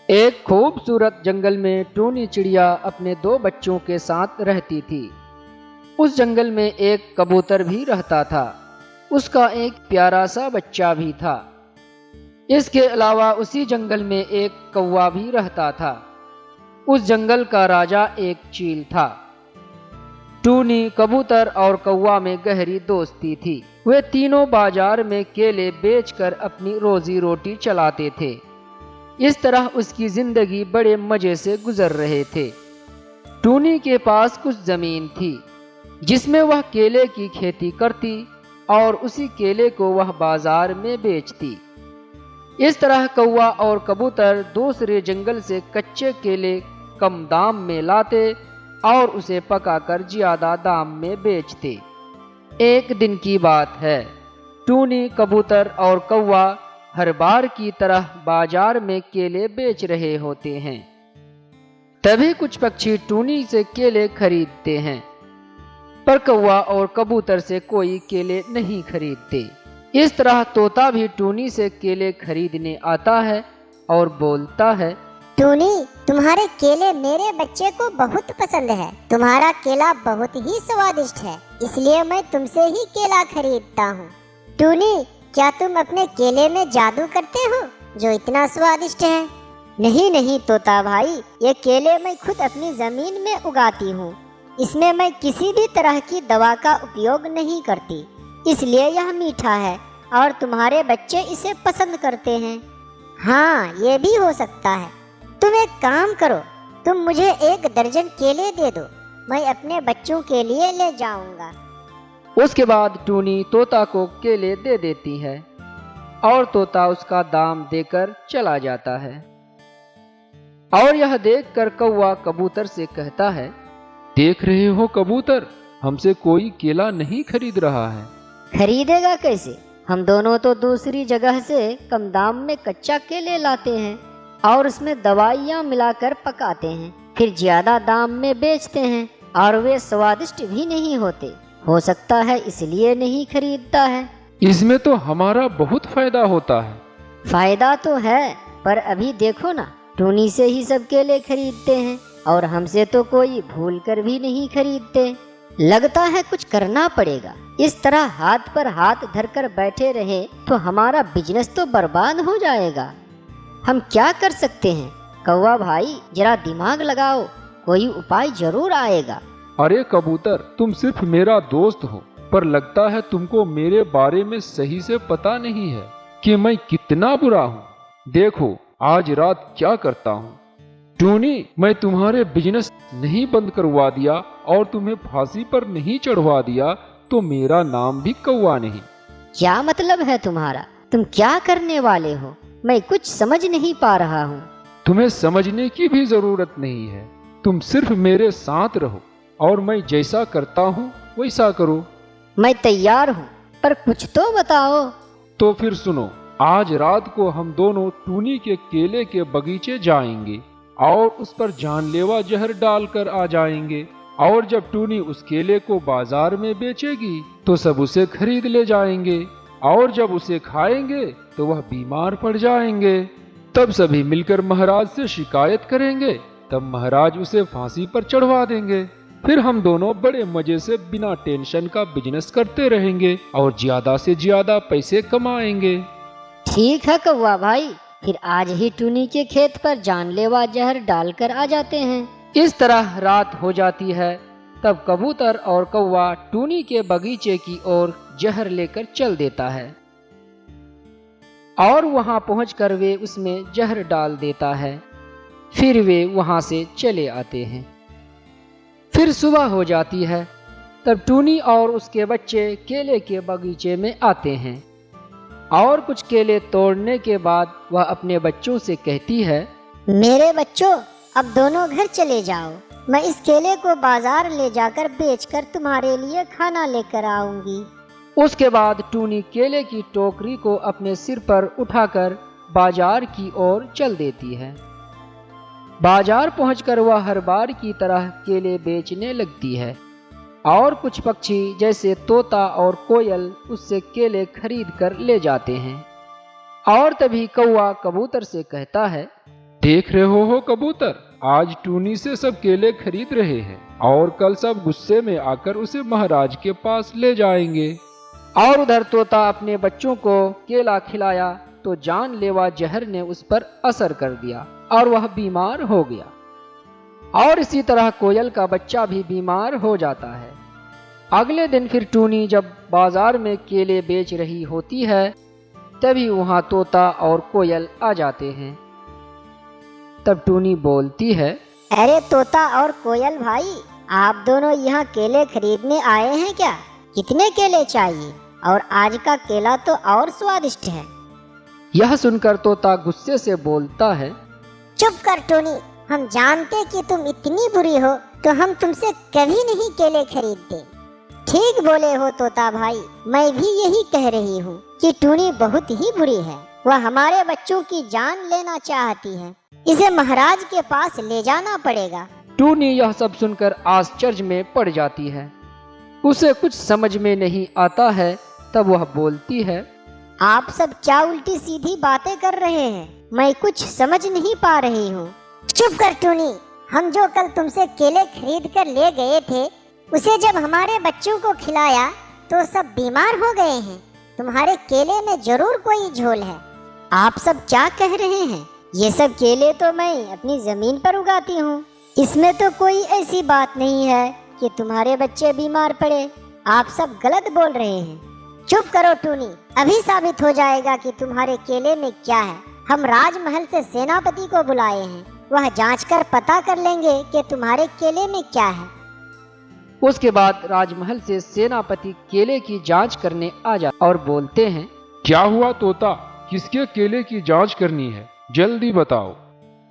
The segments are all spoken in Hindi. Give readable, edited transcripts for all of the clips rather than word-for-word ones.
एक खूबसूरत जंगल में टूनी चिड़िया अपने दो बच्चों के साथ रहती थी। उस जंगल में एक कबूतर भी रहता था। उसका एक प्यारा सा बच्चा भी था। इसके अलावा उसी जंगल में एक कौवा भी रहता था। उस जंगल का राजा एक चील था। टूनी, कबूतर और कौवा में गहरी दोस्ती थी। वे तीनों बाजार में केले बेचकर अपनी रोजी रोटी चलाते थे। इस तरह उसकी जिंदगी बड़े मजे से गुजर रहे थे। टूनी के पास कुछ जमीन थी जिसमें वह केले की खेती करती और उसी केले को वह बाजार में बेचती। इस तरह कौवा और कबूतर दूसरे जंगल से कच्चे केले कम दाम में लाते और उसे पकाकर ज्यादा दाम में बेचते। एक दिन की बात है। टूनी, कबूतर और कौवा हर बार की तरह बाजार में केले बेच रहे होते हैं। तभी कुछ पक्षी टूनी से केले खरीदते हैं, पर कौवा और कबूतर से कोई केले नहीं खरीदते। इस तरह तोता भी टूनी से केले खरीदने आता है और बोलता है, टूनी, तुम्हारे केले मेरे बच्चे को बहुत पसंद है। तुम्हारा केला बहुत ही स्वादिष्ट है, इसलिए मैं तुमसे ही केला खरीदता हूँ। टूनी, क्या तुम अपने केले में जादू करते हो जो इतना स्वादिष्ट है? नहीं नहीं तोता भाई, ये केले मैं खुद अपनी जमीन में उगाती हूँ। इसमें मैं किसी भी तरह की दवा का उपयोग नहीं करती, इसलिए यह मीठा है और तुम्हारे बच्चे इसे पसंद करते हैं। हाँ, ये भी हो सकता है। तुम एक काम करो, तुम मुझे 1 दर्जन केले दे दो, मैं अपने बच्चों के लिए ले जाऊंगा। उसके बाद टूनी तोता को केले दे देती है और तोता उसका दाम देकर चला जाता है। और यह देखकर कौवा कबूतर से कहता है, देख रहे हो कबूतर, हमसे कोई केला नहीं खरीद रहा है। खरीदेगा कैसे? हम दोनों तो दूसरी जगह से कम दाम में कच्चा केले लाते हैं और उसमें दवाइयाँ मिलाकर पकाते हैं, फिर ज्यादा दाम में बेचते हैं और वे स्वादिष्ट भी नहीं होते। हो सकता है इसलिए नहीं खरीदता है। इसमें तो हमारा बहुत फायदा होता है। फायदा तो है, पर अभी देखो ना, टूनी से ही सब केले खरीदते हैं और हमसे तो कोई भूल कर भी नहीं खरीदते। लगता है कुछ करना पड़ेगा। इस तरह हाथ पर हाथ धरकर बैठे रहे तो हमारा बिजनेस तो बर्बाद हो जाएगा। हम क्या कर सकते हैं? कौवा भाई, जरा दिमाग लगाओ, कोई उपाय जरूर आएगा। अरे कबूतर, तुम सिर्फ मेरा दोस्त हो, पर लगता है तुमको मेरे बारे में सही से पता नहीं है कि मैं कितना बुरा हूँ। देखो आज रात क्या करता हूँ। टूनी, मैं तुम्हारे बिजनेस नहीं बंद करवा दिया और तुम्हें फांसी पर नहीं चढ़वा दिया तो मेरा नाम भी कौवा नहीं। क्या मतलब है तुम्हारा? तुम क्या करने वाले हो? मैं कुछ समझ नहीं पा रहा हूँ। तुम्हें समझने की भी जरूरत नहीं है, तुम सिर्फ मेरे साथ रहो और मैं जैसा करता हूँ वैसा करो। मैं तैयार हूँ, पर कुछ तो बताओ। तो फिर सुनो, आज रात को हम दोनों टूनी के केले के बगीचे जाएंगे और उस पर जानलेवा जहर डालकर आ जाएंगे, और जब टूनी उस केले को बाजार में बेचेगी तो सब उसे खरीद ले जाएंगे, और जब उसे खाएंगे तो वह बीमार पड़ जाएंगे। तब सभी मिलकर महाराज से शिकायत करेंगे, तब महाराज उसे फांसी पर चढ़वा देंगे। फिर हम दोनों बड़े मजे से बिना टेंशन का बिजनेस करते रहेंगे और ज्यादा से ज्यादा पैसे कमाएंगे। ठीक है कौवा भाई, फिर आज ही टूनी के खेत पर जानलेवा जहर डालकर आ जाते हैं। इस तरह रात हो जाती है। तब कबूतर और कौवा टूनी के बगीचे की ओर जहर लेकर चल देता है और वहां पहुंचकर वे उसमें जहर डाल देता है। फिर वे वहां से चले आते हैं। फिर सुबह हो जाती है। तब टूनी और उसके बच्चे केले के बगीचे में आते हैं और कुछ केले तोड़ने के बाद वह अपने बच्चों से कहती है, मेरे बच्चों, अब दोनों घर चले जाओ। मैं इस केले को बाजार ले जाकर बेचकर तुम्हारे लिए खाना लेकर आऊंगी। उसके बाद टूनी केले की टोकरी को अपने सिर पर उठाकर बाजार की ओर चल देती है। बाजार पहुंचकर वह हर बार की तरह केले बेचने लगती है और कुछ पक्षी जैसे तोता और कोयल उससे केले खरीद कर ले जाते हैं। और तभी कौवा कबूतर से कहता है, देख रहे हो कबूतर, आज टूनी से सब केले खरीद रहे हैं और कल सब गुस्से में आकर उसे महाराज के पास ले जाएंगे। और उधर तोता अपने बच्चों को केला खिलाया तो जानलेवा जहर ने उस पर असर कर दिया और वह बीमार हो गया। और इसी तरह कोयल का बच्चा भी बीमार हो जाता है। अगले दिन फिर टूनी जब बाजार में केले बेच रही होती है, तभी वहाँ तोता और कोयल आ जाते हैं। तब टूनी बोलती है, अरे तोता और कोयल भाई, आप दोनों यहाँ केले खरीदने आए हैं क्या? कितने केले चाहिए? और आज का केला तो और स्वादिष्ट है। यह सुनकर तोता गुस्से से बोलता है, चुप कर टूनी, हम जानते कि तुम इतनी बुरी हो तो हम तुमसे कभी नहीं केले खरीदते। ठीक बोले हो तोता भाई, मैं भी यही कह रही हूँ कि टूनी बहुत ही बुरी है। वह हमारे बच्चों की जान लेना चाहती है। इसे महाराज के पास ले जाना पड़ेगा। टूनी यह सब सुनकर आश्चर्य में पड़ जाती है। उसे कुछ समझ में नहीं आता है। तब वह बोलती है, आप सब क्या उल्टी सीधी बातें कर रहे हैं? मैं कुछ समझ नहीं पा रही हूँ। चुप कर टूनी, हम जो कल तुमसे केले खरीद कर ले गए थे, उसे जब हमारे बच्चों को खिलाया तो सब बीमार हो गए हैं। तुम्हारे केले में जरूर कोई झोल है। आप सब क्या कह रहे हैं? ये सब केले तो मैं अपनी जमीन पर उगाती हूँ। इसमें तो कोई ऐसी बात नहीं है कि तुम्हारे बच्चे बीमार पड़े। आप सब गलत बोल रहे हैं। चुप करो टूनी, अभी साबित हो जाएगा कि तुम्हारे केले में क्या है। हम राजमहल से सेनापति को बुलाए हैं। वह जांच कर पता कर लेंगे कि तुम्हारे केले में क्या है। उसके बाद राजमहल से सेनापति केले की जांच करने आ जाते और बोलते हैं, क्या हुआ तोता, किसके केले की जांच करनी है? जल्दी बताओ।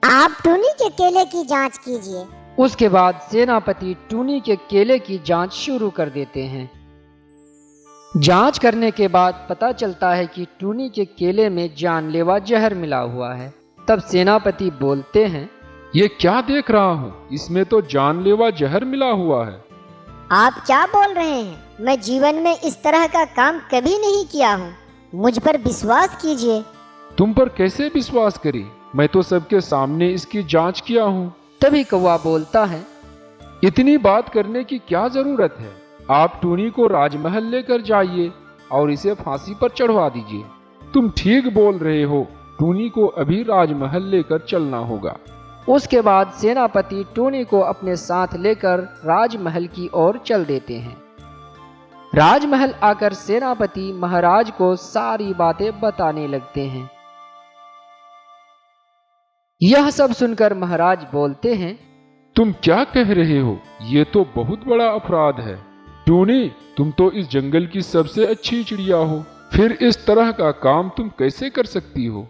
आप टूनी के केले की जांच कीजिए। उसके बाद सेनापति टूनी के केले की जांच शुरू कर देते हैं। जांच करने के बाद पता चलता है कि टूनी के केले में जानलेवा जहर मिला हुआ है। तब सेनापति बोलते हैं, ये क्या देख रहा हूँ, इसमें तो जानलेवा जहर मिला हुआ है। आप क्या बोल रहे हैं? मैं जीवन में इस तरह का काम कभी नहीं किया हूँ। मुझ पर विश्वास कीजिए। तुम पर कैसे विश्वास करें? मैं तो सबके सामने इसकी जांच किया हूँ। तभी कौवा बोलता है, इतनी बात करने की क्या जरूरत है? आप टूनी को राजमहल लेकर जाइए और इसे फांसी पर चढ़वा दीजिए। तुम ठीक बोल रहे हो, टूनी को अभी राजमहल लेकर चलना होगा। उसके बाद सेनापति टूनी को अपने साथ लेकर राजमहल की ओर चल देते हैं। राजमहल आकर सेनापति महाराज को सारी बातें बताने लगते हैं। यह सब सुनकर महाराज बोलते हैं, तुम क्या कह रहे हो? ये तो बहुत बड़ा अपराध है। टूनी, तुम तो इस जंगल की सबसे अच्छी चिड़िया हो, फिर इस तरह का काम तुम कैसे कर सकती हो?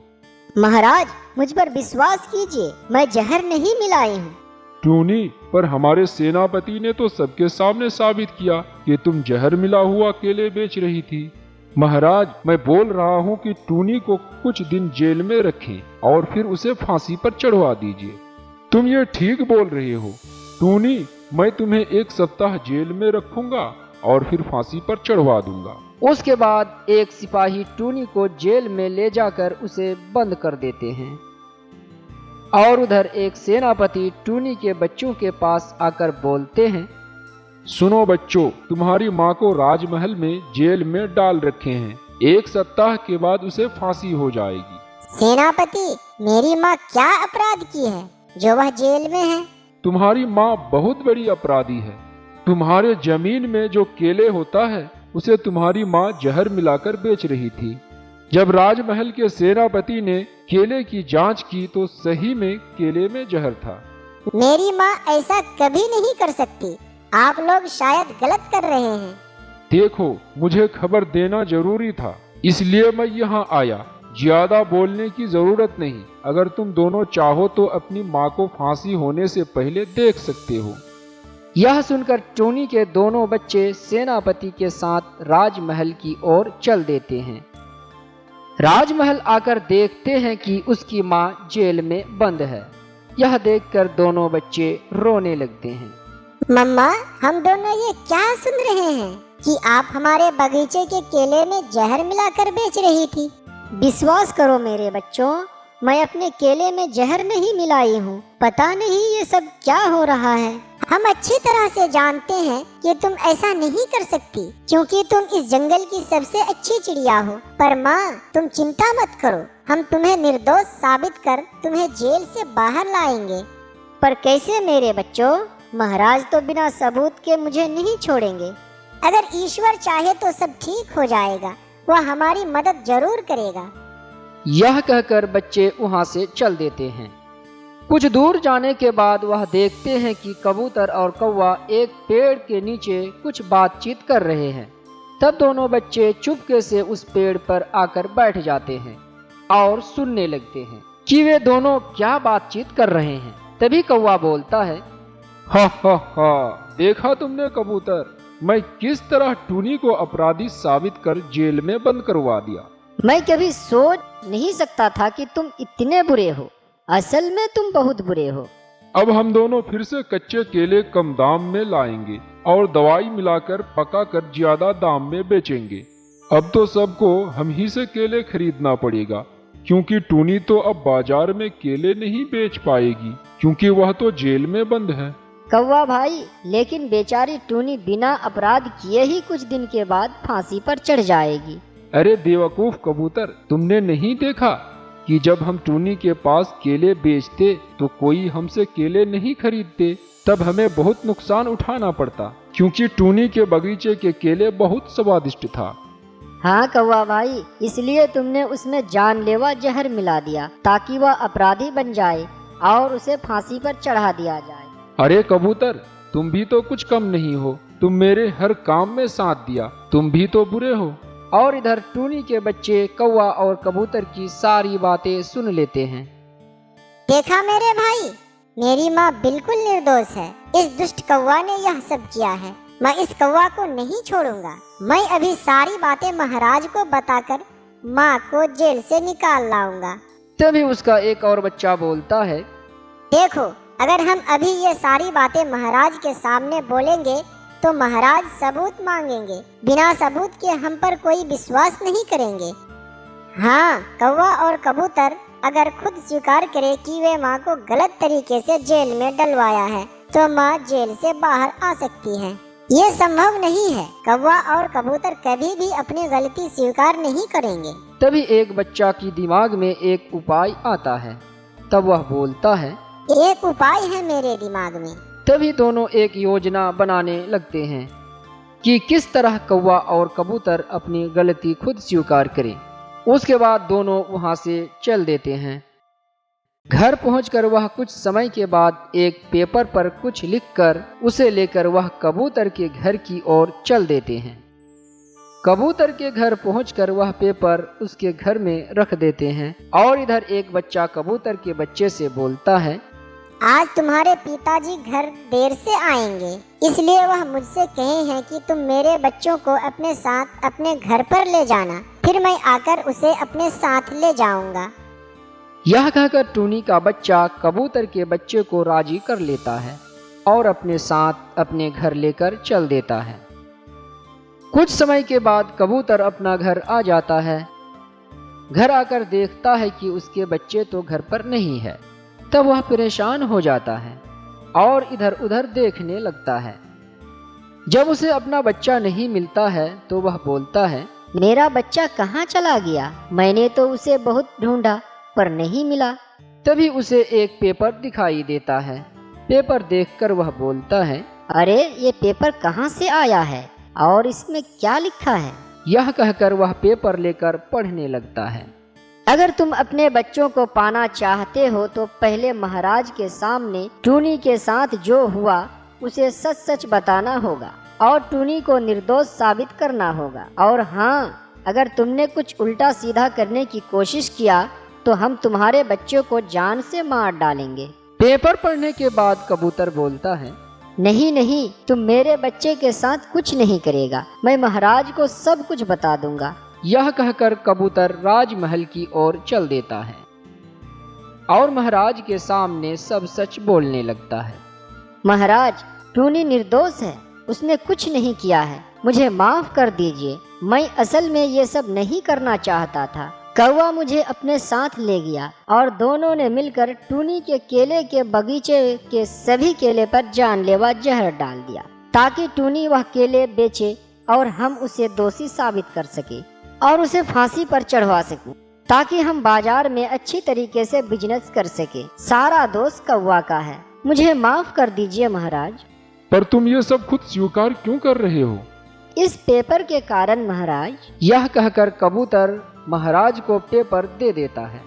महाराज, मुझ पर विश्वास कीजिए, मैं जहर नहीं मिलाई हूँ। टूनी, पर हमारे सेनापति ने तो सबके सामने साबित किया कि तुम जहर मिला हुआ केले बेच रही थी। महाराज, मैं बोल रहा हूँ कि टूनी को कुछ दिन जेल में रखें और फिर उसे फांसी पर चढ़वा दीजिए। तुम ये ठीक बोल रहे हो टूनी, मैं तुम्हें 1 सप्ताह जेल में रखूंगा और फिर फांसी पर चढ़वा दूंगा। उसके बाद एक सिपाही टूनी को जेल में ले जाकर उसे बंद कर देते हैं। और उधर एक सेनापति टूनी के बच्चों के पास आकर बोलते हैं, सुनो बच्चों, तुम्हारी माँ को राजमहल में जेल में डाल रखे हैं। 1 सप्ताह के बाद उसे फांसी हो जाएगी। सेनापति, मेरी माँ क्या अपराध की है जो वह जेल में है? तुम्हारी माँ बहुत बड़ी अपराधी है। तुम्हारे जमीन में जो केले होता है उसे तुम्हारी माँ जहर मिलाकर बेच रही थी। जब राजमहल के सेनापति ने केले की जांच की तो सही में केले में जहर था। मेरी माँ ऐसा कभी नहीं कर सकती। आप लोग शायद गलत कर रहे हैं। देखो, मुझे खबर देना जरूरी था, इसलिए मैं यहाँ आया। ज्यादा बोलने की जरूरत नहीं। अगर तुम दोनों चाहो तो अपनी माँ को फांसी होने से पहले देख सकते हो। यह सुनकर टूनी के दोनों बच्चे सेनापति के साथ राजमहल की ओर चल देते हैं। राजमहल आकर देखते हैं कि उसकी माँ जेल में बंद है। यह देखकर दोनों बच्चे रोने लगते हैं। मम्मा, हम दोनों ये क्या सुन रहे हैं कि आप हमारे बगीचे के केले में जहर मिलाकर बेच रही थी? विश्वास करो मेरे बच्चों, मैं अपने केले में जहर नहीं मिलाई हूँ। पता नहीं ये सब क्या हो रहा है। हम अच्छी तरह से जानते हैं कि तुम ऐसा नहीं कर सकती, क्योंकि तुम इस जंगल की सबसे अच्छी चिड़िया हो। पर माँ, तुम चिंता मत करो, हम तुम्हें निर्दोष साबित कर तुम्हें जेल से बाहर लाएंगे। पर कैसे मेरे बच्चों? महाराज तो बिना सबूत के मुझे नहीं छोड़ेंगे। अगर ईश्वर चाहे तो सब ठीक हो जाएगा, वह हमारी मदद जरूर करेगा। यह कहकर बच्चे वहां से चल देते हैं। कुछ दूर जाने के बाद वह देखते हैं कि कबूतर और कौवा एक पेड़ के नीचे कुछ बातचीत कर रहे हैं। तब दोनों बच्चे चुपके से उस पेड़ पर आकर बैठ जाते हैं और सुनने लगते हैं कि वे दोनों क्या बातचीत कर रहे हैं। तभी कौवा बोलता है, हा हा हा, देखा तुमने कबूतर, मैं किस तरह टूनी को अपराधी साबित कर जेल में बंद करवा दिया। मैं कभी सोच नहीं सकता था कि तुम इतने बुरे हो। असल में तुम बहुत बुरे हो। अब हम दोनों फिर से कच्चे केले कम दाम में लाएंगे और दवाई मिलाकर पकाकर ज्यादा दाम में बेचेंगे। अब तो सबको हम ही से केले खरीदना पड़ेगा, क्योंकि टूनी तो अब बाजार में केले नहीं बेच पाएगी, क्योंकि वह तो जेल में बंद है। कौवा भाई, लेकिन बेचारी टूनी बिना अपराध किए ही कुछ दिन के बाद फांसी पर चढ़ जाएगी। अरे बेवकूफ कबूतर, तुमने नहीं देखा कि जब हम टूनी के पास केले बेचते तो कोई हमसे केले नहीं खरीदते, तब हमें बहुत नुकसान उठाना पड़ता, क्योंकि टूनी के बगीचे के केले बहुत स्वादिष्ट था। हाँ कौवा भाई, इसलिए तुमने उसमें जानलेवा जहर मिला दिया ताकि वह अपराधी बन जाए और उसे फांसी पर चढ़ा दिया जाए। अरे कबूतर, तुम भी तो कुछ कम नहीं हो, तुम मेरे हर काम में साथ दिया, तुम भी तो बुरे हो। और इधर टूनी के बच्चे कौवा और कबूतर की सारी बातें सुन लेते हैं। देखा मेरे भाई, मेरी माँ बिल्कुल निर्दोष है। इस दुष्ट कौवा ने यह सब किया है। मैं इस कौवा को नहीं छोड़ूंगा। मैं अभी सारी बातें महाराज को बताकर माँ को जेल से निकाल लाऊंगा। तभी उसका एक और बच्चा बोलता है, देखो, अगर हम अभी ये सारी बातें महाराज के सामने बोलेंगे तो महाराज सबूत मांगेंगे। बिना सबूत के हम पर कोई विश्वास नहीं करेंगे। हाँ, कौवा और कबूतर अगर खुद स्वीकार करे कि वे माँ को गलत तरीके से जेल में डलवाया है, तो माँ जेल से बाहर आ सकती है। ये संभव नहीं है। कौवा और कबूतर कभी भी अपनी गलती स्वीकार नहीं करेंगे। तभी एक बच्चा की दिमाग में एक उपाय आता है। तब वह बोलता है, एक उपाय है मेरे दिमाग में। तभी दोनों एक योजना बनाने लगते हैं कि किस तरह कौवा और कबूतर अपनी गलती खुद स्वीकार करें। उसके बाद दोनों वहां से चल देते हैं। घर पहुंचकर वह कुछ समय के बाद एक पेपर पर कुछ लिखकर उसे लेकर वह कबूतर के घर की ओर चल देते हैं। कबूतर के घर पहुंचकर वह पेपर उसके घर में रख देते हैं और इधर एक बच्चा कबूतर के बच्चे से बोलता है, आज तुम्हारे पिताजी घर देर से आएंगे, इसलिए वह मुझसे कहे हैं कि तुम मेरे बच्चों को अपने साथ अपने घर पर ले जाना, फिर मैं आकर उसे अपने साथ ले जाऊंगा। यह कहकर टूनी का बच्चा कबूतर के बच्चे को राजी कर लेता है और अपने साथ अपने घर लेकर चल देता है। कुछ समय के बाद कबूतर अपना घर आ जाता है। घर आकर देखता है कि उसके बच्चे तो घर पर नहीं है। तब वह परेशान हो जाता है और इधर उधर देखने लगता है। जब उसे अपना बच्चा नहीं मिलता है तो वह बोलता है, मेरा बच्चा कहाँ चला गया? मैंने तो उसे बहुत ढूंढा पर नहीं मिला। तभी उसे एक पेपर दिखाई देता है। पेपर देखकर वह बोलता है, अरे ये पेपर कहाँ से आया है और इसमें क्या लिखा है? यह कहकर वह पेपर लेकर पढ़ने लगता है। अगर तुम अपने बच्चों को पाना चाहते हो तो पहले महाराज के सामने टूनी के साथ जो हुआ उसे सच सच बताना होगा और टूनी को निर्दोष साबित करना होगा। और हाँ, अगर तुमने कुछ उल्टा सीधा करने की कोशिश किया तो हम तुम्हारे बच्चों को जान से मार डालेंगे। पेपर पढ़ने के बाद कबूतर बोलता है, नहीं नहीं, तुम मेरे बच्चे के साथ कुछ नहीं करेगा। मैं महाराज को सब कुछ बता दूंगा। यह कहकर कबूतर राजमहल की ओर चल देता है और महाराज के सामने सब सच बोलने लगता है। महाराज, टूनी निर्दोष है, उसने कुछ नहीं किया है, मुझे माफ कर दीजिए। मैं असल में ये सब नहीं करना चाहता था। कौवा मुझे अपने साथ ले गया और दोनों ने मिलकर टूनी के केले के बगीचे के सभी केले पर जानलेवा जहर डाल दिया, ताकि टूनी वह केले बेचे और हम उसे दोषी साबित कर सके और उसे फांसी पर चढ़वा सकें, ताकि हम बाजार में अच्छी तरीके से बिजनेस कर सके। सारा दोष कौवा का है, मुझे माफ कर दीजिए महाराज। पर तुम ये सब खुद स्वीकार क्यों कर रहे हो? इस पेपर के कारण महाराज। यह कहकर कबूतर महाराज को पेपर दे देता है।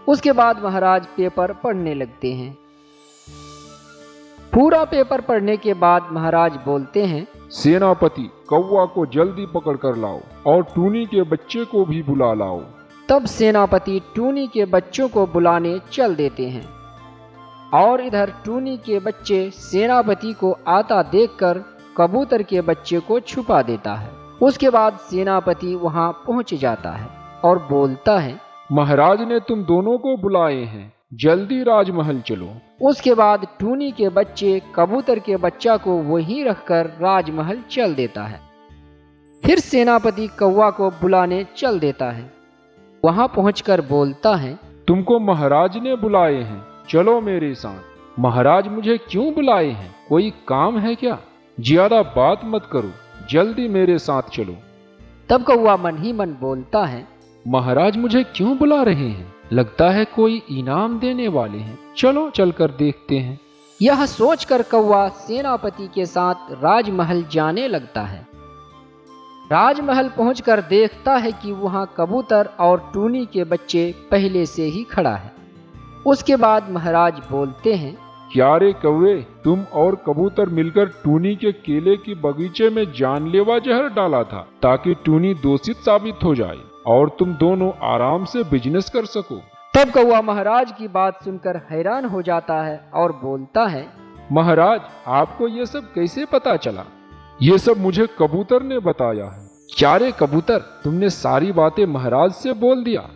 उसके बाद महाराज पेपर पढ़ने लगते हैं। पूरा पेपर पढ़ने के बाद महाराज बोलते हैं, सेनापति, कौवा को जल्दी पकड़ कर लाओ और टूनी के बच्चे को भी बुला लाओ। तब सेनापति टूनी के बच्चों को बुलाने चल देते हैं और इधर टूनी के बच्चे सेनापति को आता देखकर कबूतर के बच्चे को छुपा देता है। उसके बाद सेनापति वहां पहुंच जाता है और बोलता है, महाराज ने तुम दोनों को बुलाए हैं, जल्दी राजमहल चलो। उसके बाद टूनी के बच्चे कबूतर के बच्चा को वहीं रखकर राजमहल चल देता है। फिर सेनापति कौवा को बुलाने चल देता है। वहां पहुंचकर बोलता है, तुमको महाराज ने बुलाए हैं, चलो मेरे साथ। महाराज मुझे क्यों बुलाए हैं? कोई काम है क्या? ज्यादा बात मत करो, जल्दी मेरे साथ चलो। तब कौवा मन ही मन बोलता है, महाराज मुझे क्यों बुला रहे हैं? लगता है कोई इनाम देने वाले हैं, चलो चलकर देखते हैं। यह सोचकर कौवा सेनापति के साथ राजमहल जाने लगता है। राजमहल पहुंचकर देखता है कि वहां कबूतर और टूनी के बच्चे पहले से ही खड़ा है। उसके बाद महाराज बोलते हैं, क्या रे कौवे, तुम और कबूतर मिलकर टूनी के केले की बगीचे में जानलेवा जहर डाला था, ताकि टूनी दोषित साबित हो जाए और तुम दोनों आराम से बिजनेस कर सको। तब कौवा महाराज की बात सुनकर हैरान हो जाता है और बोलता है, महाराज आपको ये सब कैसे पता चला? ये सब मुझे कबूतर ने बताया है। क्या रे कबूतर, तुमने सारी बातें महाराज से बोल दिया?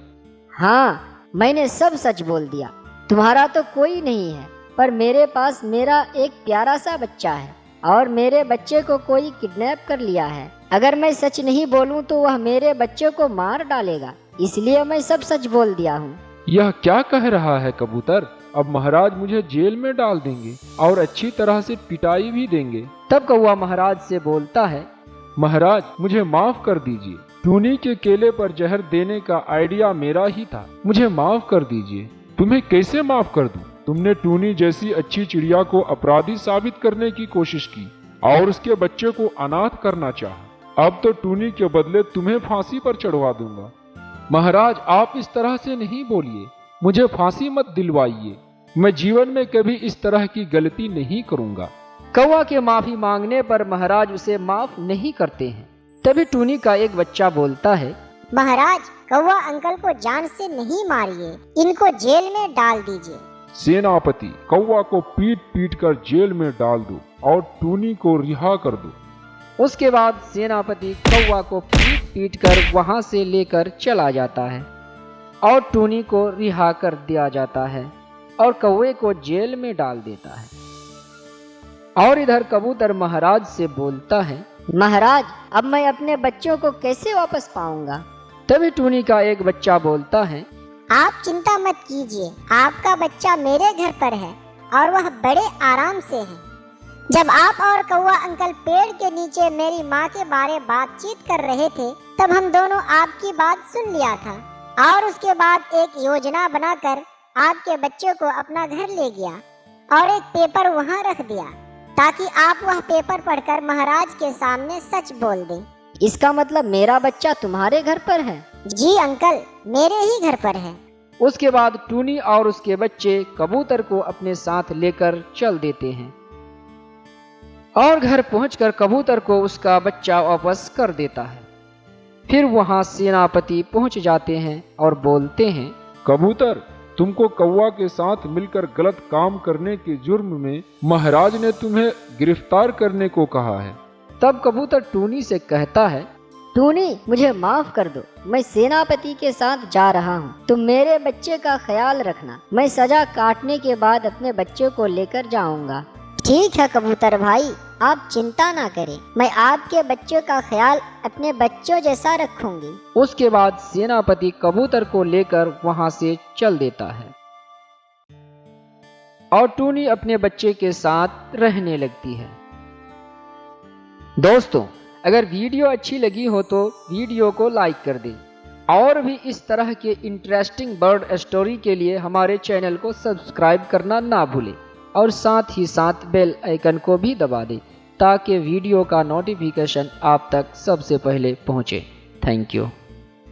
हाँ, मैंने सब सच बोल दिया। तुम्हारा तो कोई नहीं है, पर मेरे पास मेरा एक प्यारा सा बच्चा है और मेरे बच्चे को कोई किडनैप कर लिया है। अगर मैं सच नहीं बोलूं तो वह मेरे बच्चे को मार डालेगा, इसलिए मैं सब सच बोल दिया हूँ। यह क्या कह रहा है कबूतर? अब महाराज मुझे जेल में डाल देंगे और अच्छी तरह से पिटाई भी देंगे। तब कौवा महाराज से बोलता है, महाराज मुझे माफ कर दीजिए, टूनी के केले पर जहर देने का आइडिया मेरा ही था, मुझे माफ कर दीजिए। तुम्हें कैसे माफ कर दूं? तुमने टूनी जैसी अच्छी चिड़िया को अपराधी साबित करने की कोशिश की और उसके बच्चे को अनाथ करना चाहा। अब तो टूनी के बदले तुम्हें फांसी पर चढ़वा दूंगा। महाराज आप इस तरह से नहीं बोलिए, मुझे फांसी मत दिलवाइए। मैं जीवन में कभी इस तरह की गलती नहीं करूंगा। कौवा के माफी मांगने पर महाराज उसे माफ नहीं करते हैं। तभी टूनी का एक बच्चा बोलता है, महाराज कौवा अंकल को जान से नहीं मारिए, इनको जेल में डाल दीजिए। सेनापति, कौवा को पीट पीट कर जेल में डाल दो और टूनी को रिहा कर दो। उसके बाद सेनापति कौवा को पीट पीट कर वहां से लेकर चला जाता है और टूनी को रिहा कर दिया जाता है और कौवे को जेल में डाल देता है। और इधर कबूतर महाराज से बोलता है, महाराज अब मैं अपने बच्चों को कैसे वापस पाऊंगा? तभी टूनी का एक बच्चा बोलता है, आप चिंता मत कीजिए, आपका बच्चा मेरे घर पर है और वह बड़े आराम से है। जब आप और कौवा अंकल पेड़ के नीचे मेरी माँ के बारे बातचीत कर रहे थे, तब हम दोनों आपकी बात सुन लिया था और उसके बाद एक योजना बनाकर आपके बच्चे को अपना घर ले गया और एक पेपर वहाँ रख दिया, ताकि आप वह पेपर पढ़कर महाराज के सामने सच बोल दें। इसका मतलब मेरा बच्चा तुम्हारे घर पर है? जी अंकल, मेरे ही घर पर है। उसके बाद टूनी और उसके बच्चे कबूतर को अपने साथ लेकर चल देते हैं और घर पहुंचकर कबूतर को उसका बच्चा वापस कर देता है। फिर वहां सेनापति पहुंच जाते हैं और बोलते हैं, कबूतर, तुमको कौवा के साथ मिलकर गलत काम करने के जुर्म में महाराज ने तुम्हें गिरफ्तार करने को कहा है। तब कबूतर टूनी से कहता है, टूनी मुझे माफ कर दो, मैं सेनापति के साथ जा रहा हूँ, तुम मेरे बच्चे का ख्याल रखना। मैं सजा काटने के बाद अपने बच्चे को लेकर जाऊंगा। ठीक है कबूतर भाई, आप चिंता ना करें, मैं आपके बच्चों का ख्याल अपने बच्चों जैसा रखूंगी। उसके बाद सेनापति कबूतर को लेकर वहां से चल देता है और टूनी अपने बच्चे के साथ रहने लगती है। दोस्तों, अगर वीडियो अच्छी लगी हो तो वीडियो को लाइक कर दें और भी इस तरह के इंटरेस्टिंग बर्ड स्टोरी के लिए हमारे चैनल को सब्सक्राइब करना ना भूलें और साथ ही साथ बेल आइकन को भी दबा दें ताकि वीडियो का नोटिफिकेशन आप तक सबसे पहले पहुंचे। Thank you.